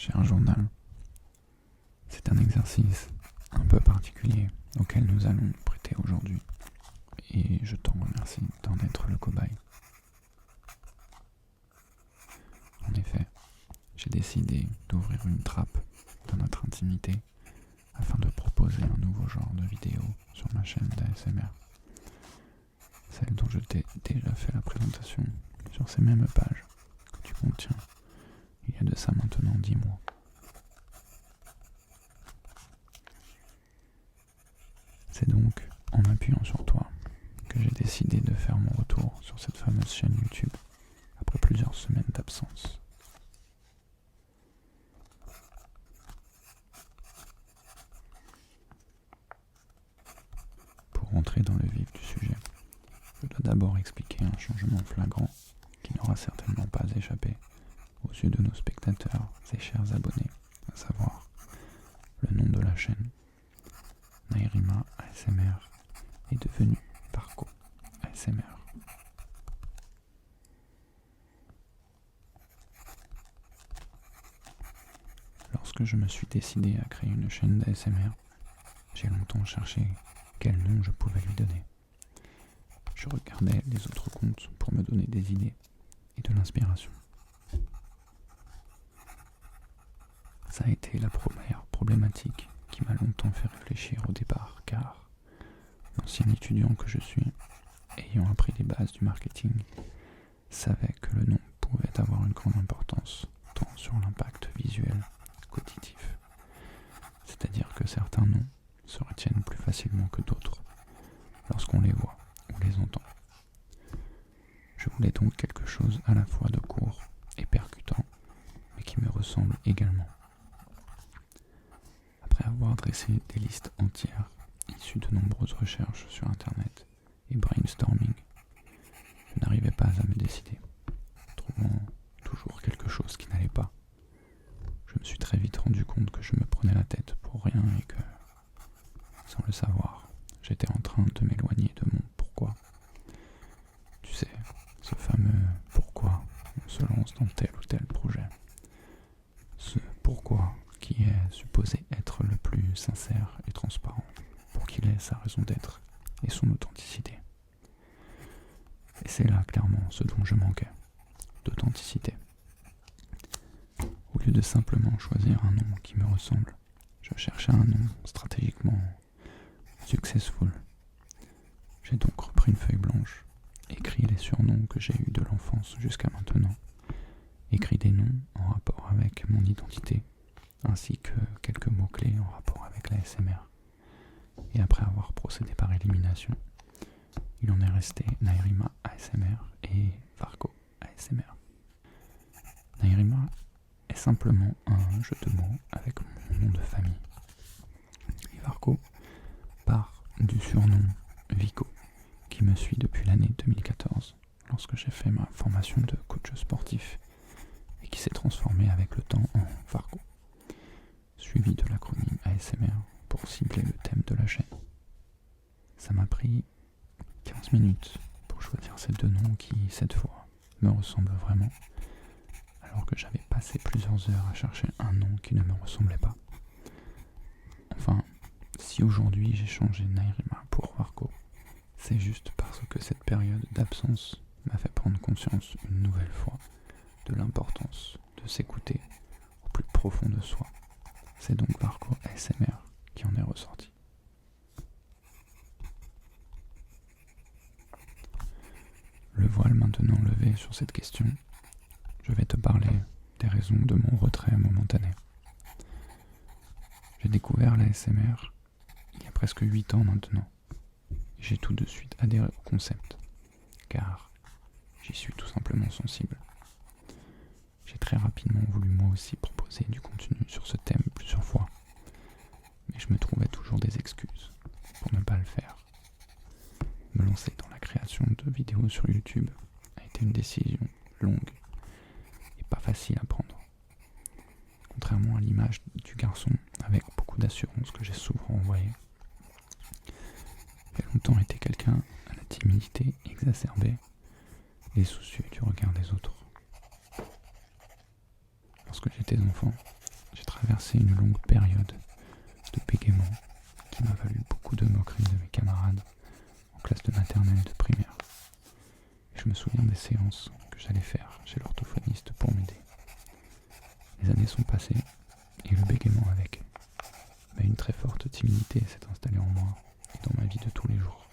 cher journal. C'est un exercice un peu particulier auquel nous allons nous prêter aujourd'hui, et je t'en remercie d'en être le cobaye. En effet, j'ai décidé d'ouvrir une trappe dans notre intimité afin de proposer un nouveau genre de vidéo sur ma chaîne d'ASMR. Celle dont je t'ai déjà fait la présentation sur ces mêmes pages que tu contiens il y a de ça maintenant 10 mois. C'est donc en m'appuyant sur toi que j'ai décidé de faire mon retour sur cette fameuse chaîne YouTube après plusieurs semaines d'absence. Pour rentrer dans le vif du sujet, je dois d'abord expliquer un changement flagrant qui n'aura certainement pas échappé aux yeux de nos spectateurs et chers abonnés, à savoir le nom de la chaîne. Nairima ASMR est devenu Varco ASMR. Lorsque je me suis décidé à créer une chaîne d'ASMR, j'ai longtemps cherché quel nom je pouvais lui donner. Je regardais les autres comptes pour me donner des idées et de l'inspiration. Ça a été la première problématique qui m'a longtemps fait réfléchir au départ, car l'ancien étudiant que je suis, ayant appris les bases du marketing, savait que le nom pouvait avoir une grande importance, tant sur l'impact visuel qu'auditif. C'est-à-dire que certains noms se retiennent plus facilement que d'autres lorsqu'on les voit ou les entend. Je voulais donc quelque chose à la fois de court et percutant, mais qui me ressemble également. Après avoir dressé des listes entières, issues de nombreuses recherches sur internet et brainstorming, je n'arrivais pas à me décider, trouvant toujours quelque chose qui n'allait pas. Je me suis très vite rendu compte que je me prenais la tête pour rien et que, sans le savoir, j'étais en train de m'éloigner de mon pourquoi. Tu sais, ce fameux pourquoi on se lance dans tel ou tel projet. Ce pourquoi qui est supposé être le plus sincère et transparent pour qu'il ait sa raison d'être et son authenticité. Et c'est là clairement ce dont je manquais, d'authenticité. Au lieu de simplement choisir un nom qui me ressemble, je cherchais un nom stratégiquement successful. J'ai donc repris une feuille blanche, écrit les surnoms que j'ai eus de l'enfance jusqu'à maintenant, écrit des noms en rapport avec mon identité, ainsi que quelques mots-clés en rapport avec la ASMR. Et après avoir procédé par élimination, il en est resté Nairima ASMR et Varco ASMR. Nairima est simplement un jeu de mots avec mon nom de famille. Et Varco part du surnom Vico, qui me suit depuis l'année 2014, lorsque j'ai fait ma formation de coach sportif, et qui s'est transformé avec le temps en Varco, suivi de l'acronyme ASMR pour cibler le thème de la chaîne. Ça m'a pris 15 minutes pour choisir ces deux noms qui, cette fois, me ressemblent vraiment, alors que j'avais passé plusieurs heures à chercher un nom qui ne me ressemblait pas. Enfin, si aujourd'hui j'ai changé Nairima pour Varco, c'est juste parce que cette période d'absence m'a fait prendre conscience une nouvelle fois de l'importance de s'écouter au plus profond de soi. C'est donc Varco ASMR qui en est ressorti. Le voile maintenant levé sur cette question, je vais te parler des raisons de mon retrait momentané. J'ai découvert l'ASMR il y a presque 8 ans maintenant. J'ai tout de suite adhéré au concept, car j'y suis tout simplement sensible. J'ai très rapidement voulu moi aussi proposer du contenu sur ce thème plusieurs fois, mais je me trouvais toujours des excuses pour ne pas le faire. Me lancer dans la création de vidéos sur YouTube a été une décision longue et pas facile à prendre. Contrairement à l'image du garçon avec beaucoup d'assurance que j'ai souvent envoyé, j'ai longtemps été quelqu'un à la timidité exacerbée et soucieux du regard des autres. Lorsque j'étais enfant, traversé une longue période de bégaiement qui m'a valu beaucoup de moqueries de mes camarades en classe de maternelle et de primaire. Et je me souviens des séances que j'allais faire chez l'orthophoniste pour m'aider. Les années sont passées et le bégaiement avec. Mais une très forte timidité s'est installée en moi et dans ma vie de tous les jours.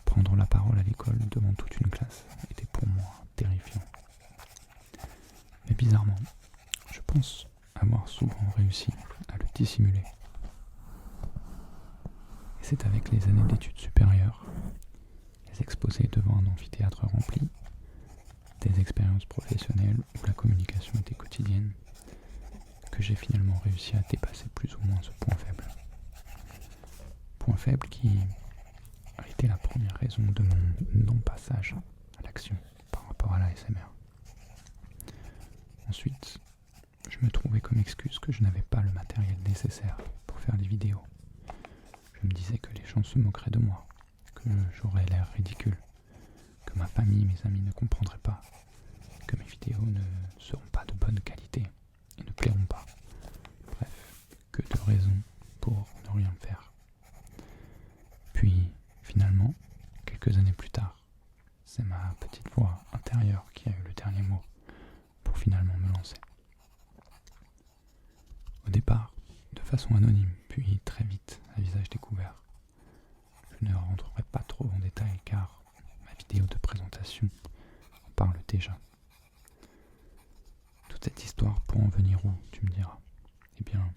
Prendre la parole à l'école devant toute une classe était pour moi terrifiant. Mais bizarrement, je pense avoir souvent réussi à le dissimuler. Et c'est avec les années d'études supérieures, les exposés devant un amphithéâtre rempli, des expériences professionnelles où la communication était quotidienne, que j'ai finalement réussi à dépasser plus ou moins ce point faible. Point faible qui a été la première raison de mon non-passage à l'action par rapport à l'ASMR. Ensuite, je me trouvais comme excuse que je n'avais pas le matériel nécessaire pour faire des vidéos. Je me disais que les gens se moqueraient de moi, que j'aurais l'air ridicule, que ma famille et mes amis ne comprendraient pas, que mes vidéos ne seront pas de bonne qualité et ne plairont pas. Bref, que de raisons pour ne rien faire. Puis, finalement, quelques années plus tard, c'est ma petite voix intérieure qui a eu le dernier mot pour finalement me lancer. Au départ, de façon anonyme, puis très vite, à visage découvert. Je ne rentrerai pas trop en détail car ma vidéo de présentation en parle déjà. Toute cette histoire pour en venir où, tu me diras? Eh bien,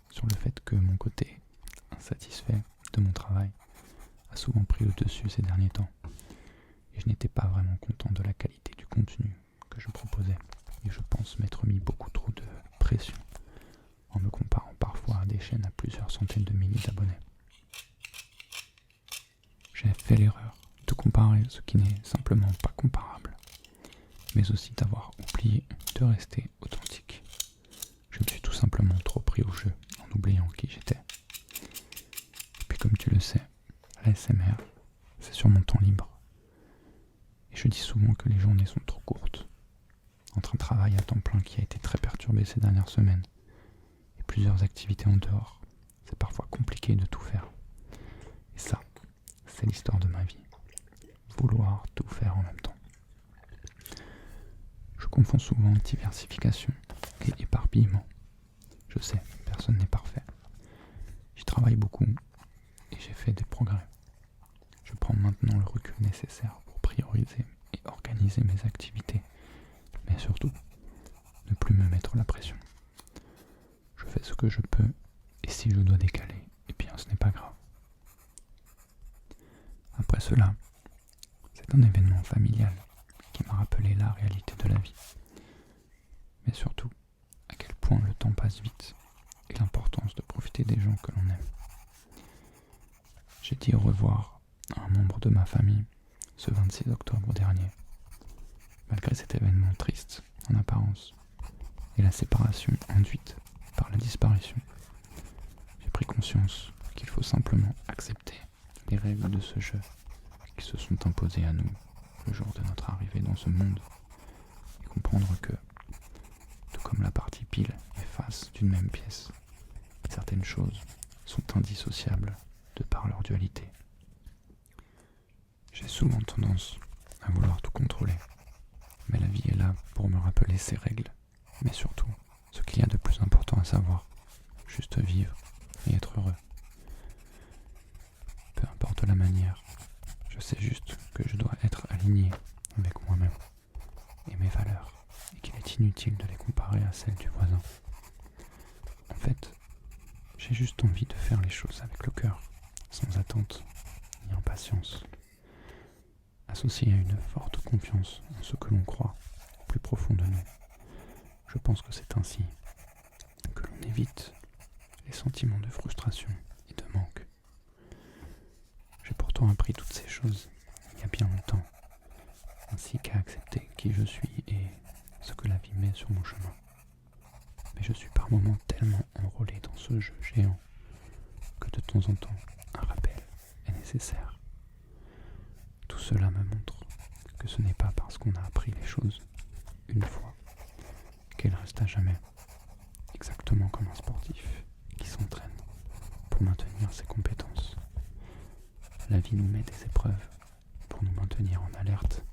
sur le fait que mon côté insatisfait de mon travail a souvent pris le dessus ces derniers temps. Et je n'étais pas vraiment content de la qualité du contenu que je proposais. Et je pense m'être mis beaucoup trop de pression en me comparant parfois à des chaînes à plusieurs centaines de milliers d'abonnés. J'ai fait l'erreur de comparer ce qui n'est simplement pas comparable, mais aussi d'avoir oublié de rester authentique. Je me suis tout simplement trop pris au jeu en oubliant qui j'étais. Et puis comme tu le sais, l'ASMR, c'est sur mon temps libre. Et je dis souvent que les journées sont trop courtes. Entre un travail à temps plein qui a été très perturbé ces dernières semaines, et plusieurs activités en dehors, c'est parfois compliqué de tout faire. Et ça, c'est l'histoire de ma vie. Vouloir tout faire en même temps. Je confonds souvent diversification et éparpillement. Je sais, personne n'est parfait. J'y travaille beaucoup et j'ai fait des progrès. Je prends maintenant le recul nécessaire pour prioriser et organiser mes activités, mais surtout, ne plus me mettre la pression. Je fais ce que je peux et si je dois décaler, eh bien ce n'est pas grave. Après cela, c'est un événement familial qui m'a rappelé la réalité de la vie. Mais surtout, à quel point le temps passe vite et l'importance de profiter des gens que l'on aime. J'ai dit au revoir à un membre de ma famille ce 26 octobre dernier. Malgré cet événement triste en apparence et la séparation induite par la disparition, j'ai pris conscience qu'il faut simplement accepter les règles de ce jeu qui se sont imposées à nous le jour de notre arrivée dans ce monde et comprendre que, tout comme la partie pile et face d'une même pièce, certaines choses sont indissociables de par leur dualité. J'ai souvent tendance à vouloir tout contrôler, mais la vie est là pour me rappeler ces règles, mais surtout ce qu'il y a de plus important à savoir, juste vivre et être heureux. Peu importe la manière, je sais juste que je dois être aligné avec moi-même et mes valeurs, et qu'il est inutile de les comparer à celles du voisin. En fait, j'ai juste envie de faire les choses avec le cœur, sans attente ni impatience, associé à une forte confiance en ce que l'on croit au plus profond de nous. Je pense que c'est ainsi que l'on évite les sentiments de frustration et de manque. J'ai pourtant appris toutes ces choses il y a bien longtemps, ainsi qu'à accepter qui je suis et ce que la vie met sur mon chemin. Mais je suis par moments tellement enrôlé dans ce jeu géant que de temps en temps, un rappel est nécessaire. Tout cela me montre que ce n'est pas parce qu'on a appris les choses une fois qu'elles restent à jamais. exactement comme un sportif qui s'entraîne pour maintenir ses compétences. La vie nous met des épreuves pour nous maintenir en alerte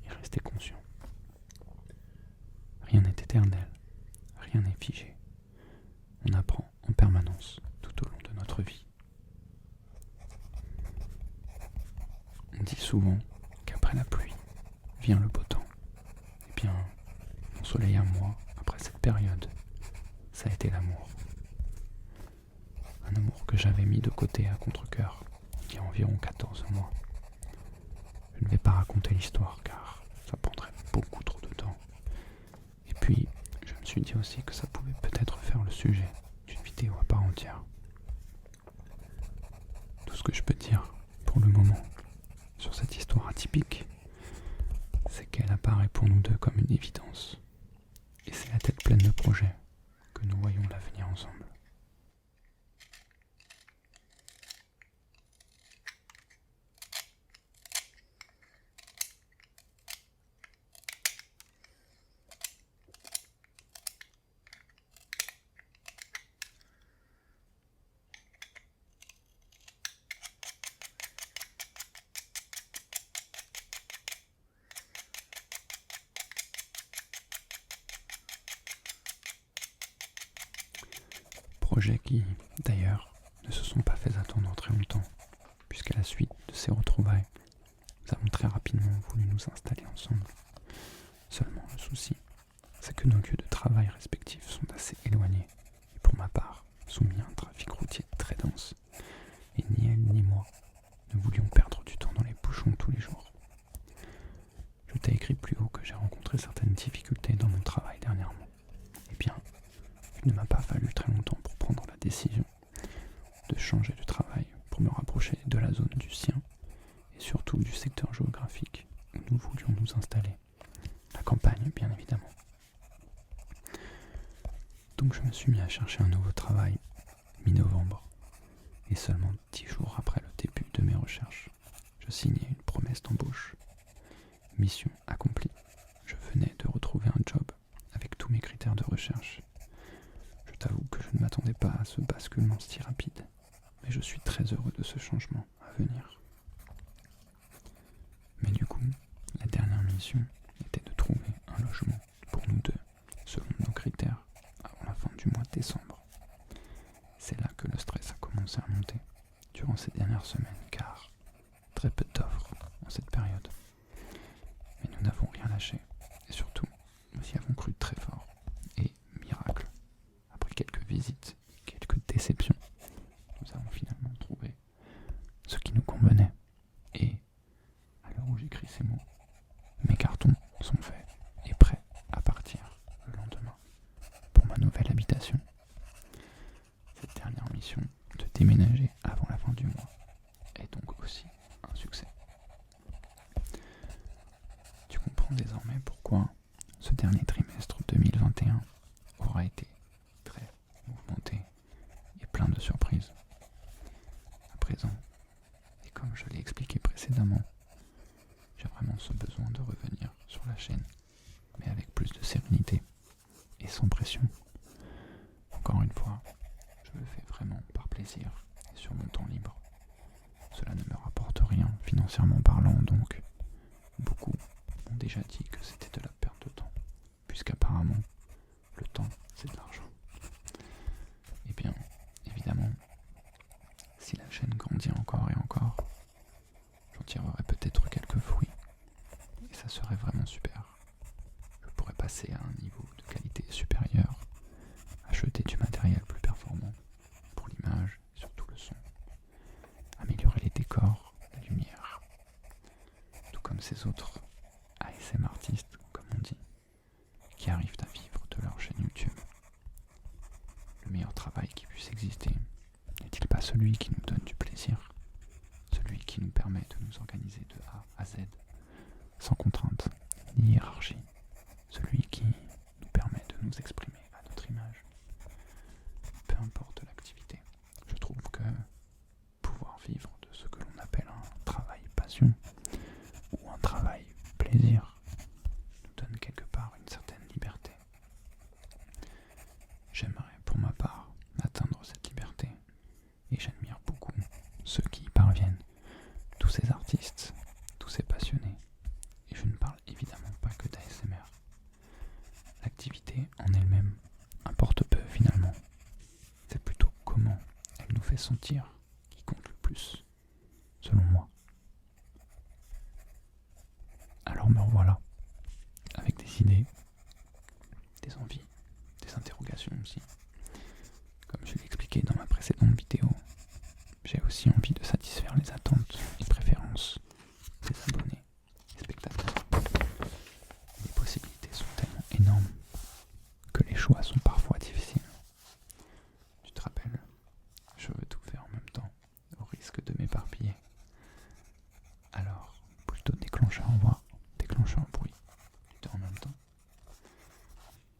et rester conscients. Rien n'est éternel, rien n'est figé. On apprend en permanence tout au long de notre vie. On dit souvent qu'après la pluie vient le beau temps. Eh bien, mon soleil à moi, après cette période, ça a été l'amour. Un amour que j'avais mis de côté à contre-cœur il y a environ 14 mois. Je ne vais pas raconter l'histoire car ça prendrait beaucoup trop de temps. Et puis, je me suis dit aussi que ça pouvait peut-être faire le sujet d'une vidéo à part entière. Tout ce que je peux dire pour le moment sur cette histoire atypique, c'est qu'elle apparaît pour nous deux comme une évidence. Et c'est la tête pleine de projets que nous voyons l'avenir ensemble. Projets qui, d'ailleurs, ne se sont pas fait attendre très longtemps, puisqu'à la suite de ces retrouvailles, nous avons très rapidement voulu nous installer ensemble. Seulement le souci, c'est que nos lieux de travail respectifs sont assez éloignés, et pour ma part, soumis à un trafic routier très dense, et ni elle ni moi ne voulions perdre du temps dans les bouchons tous les jours. Je t'ai écrit plus haut que j'ai rencontré certaines difficultés dans mon travail dernièrement. Eh bien, il ne m'a pas fallu très longtemps pour prendre la décision de changer de travail pour me rapprocher de la zone du sien et surtout du secteur géographique où nous voulions nous installer. La campagne, bien évidemment. Donc je me suis mis à chercher un nouveau travail mi-novembre et seulement 10 jours après le début de mes recherches, je signais une promesse d'embauche. Mission accomplie. Je venais de retrouver un job avec tous mes critères de recherche. Je t'avoue que je ne m'attendais pas à ce basculement si rapide, mais je suis très heureux de ce changement à venir. Mais du coup, la dernière mission était de trouver un logement pour nous deux, selon nos critères, avant la fin du mois de décembre. C'est là que le stress a commencé à monter durant ces dernières semaines, car très peu d'offres en cette période. Mais nous n'avons rien lâché, et surtout, nous y avons cru très fort. Et miracle, après quelques visites et quelques déceptions, nous avons finalement trouvé ce qui nous convenait. Et à l'heure où j'écris ces mots, mes cartons sont faits et prêts à partir le lendemain pour ma nouvelle habitation. Cette dernière mission de déménager avant la fin du mois est donc aussi un succès. Tu comprends désormais pourquoi ce dernier trimestre 2021 aura été très mouvementé et plein de surprises. À présent, et comme je l'ai expliqué précédemment, j'ai vraiment ce besoin de revenir sur la chaîne, mais avec plus de sérénité et sans pression. Encore une fois, je le fais vraiment par plaisir et sur mon temps libre. Cela ne me rapporte rien financièrement parlant, donc beaucoup m'ont déjà dit que c'était de la perte de temps, puisqu'apparemment, le temps, c'est de l'argent. Eh bien, évidemment, si la chaîne grandit encore et encore, j'en tirerai peut-être quelques fruits, et ça serait vraiment super. Je pourrais passer à un niveau de qualité supérieur, acheter du matériel plus performant pour l'image et surtout le son, améliorer les décors, la lumière, tout comme ces autres ASM artistes, comme on dit, qui arrivent à vivre de leur chaîne YouTube. Le meilleur travail qui puisse exister n'est-il pas celui qui nous donne du plaisir, celui qui nous permet de nous organiser de A à Z, sans contrainte ni hiérarchie, celui qui nous permet de nous exprimer à notre image. Peu importe l'activité, je trouve que pouvoir vivre de ce que l'on appelle un travail passion ou un travail plaisir nous donne quelque part une certaine liberté. J'aimerais artistes, tous ces passionnés. Et je ne parle évidemment pas que d'ASMR. L'activité en elle-même importe peu finalement. C'est plutôt comment elle nous fait sentir qui compte le plus, selon moi. Alors me revoilà, avec des idées, des envies, des interrogations aussi. Comme je l'ai expliqué dans ma précédente vidéo, j'ai aussi envie de satisfaire les attentes et préférences des abonnés et spectateurs. Les possibilités sont tellement énormes que les choix sont parfois difficiles. Tu te rappelles, je veux tout faire en même temps, au risque de m'éparpiller. Alors, plutôt déclencher en voix, déclencher en bruit, tout en même temps.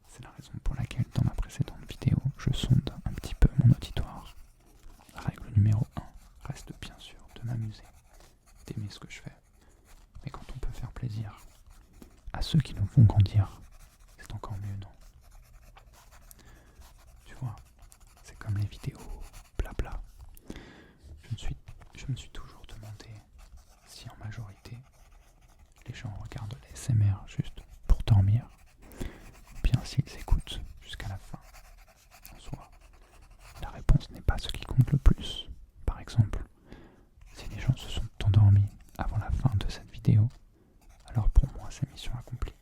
C'est la raison pour laquelle dans ma précédente vidéo, je sonde un petit peu mon auditoire. La règle numéro 1 reste bien sûr de m'amuser, d'aimer ce que je fais. Mais quand on peut faire plaisir à ceux qui nous font grandir, c'est encore mieux, non? Tu vois, c'est comme les vidéos blabla. Je me suis toujours demandé si en majorité les gens regardent les SMR juste pour dormir, ou bien s'ils écoutent jusqu'à la fin. En soi, la réponse n'est pas ce qui compte le plus. Par exemple, si les gens se sont endormis avant la fin de cette vidéo, alors pour moi c'est mission accomplie.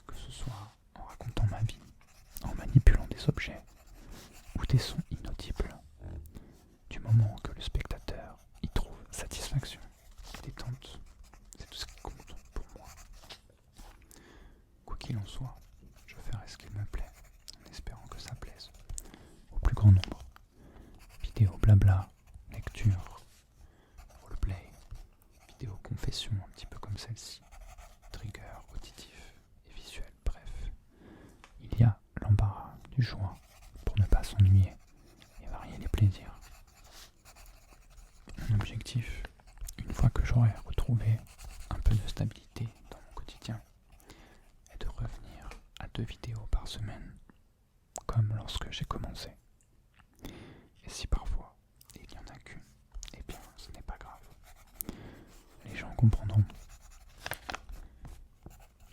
Que ce soit en racontant ma vie, en manipulant des objets ou des sons inaudibles, du moment que le spectateur y trouve satisfaction et détente, c'est tout ce qui compte pour moi. Quoi qu'il en soit, je ferai ce qu'il me plaît, en espérant que ça plaise au plus grand nombre. Vidéo blabla, lecture, roleplay, vidéo confession un petit peu comme celle-ci, trigger auditif et visuel, bref. Il y a l'embarras du choix pour ne pas s'ennuyer et varier les plaisirs. Mon objectif, une fois que j'aurai retrouvé un peu de stabilité dans mon quotidien, est de revenir à 2 vidéos par semaine, comme lorsque j'ai commencé. Et si parfois il n'y en a qu'une, eh bien ce n'est pas grave. Les gens comprendront.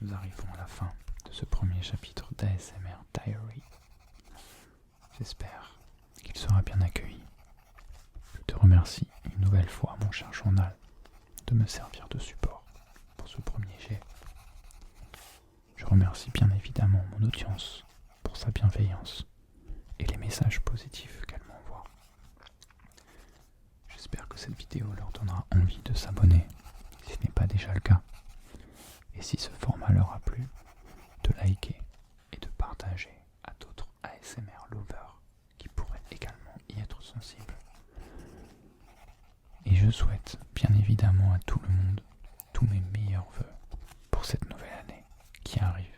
Nous arrivons à la fin de ce premier chapitre d'ASMR Diary. J'espère qu'il sera bien accueilli. Je te remercie une nouvelle fois, mon cher journal, de me servir de support pour ce premier jet. Je remercie bien évidemment mon audience pour sa bienveillance et les messages positifs qu'elle m'envoie. J'espère que cette vidéo leur donnera envie de s'abonner, si ce n'est pas déjà le cas. Et si ce format leur a plu, de liker et de partager à d'autres ASMR lovers qui pourraient également y être sensibles. Et je souhaite bien évidemment à tout le monde tous mes meilleurs vœux pour cette nouvelle année qui arrive.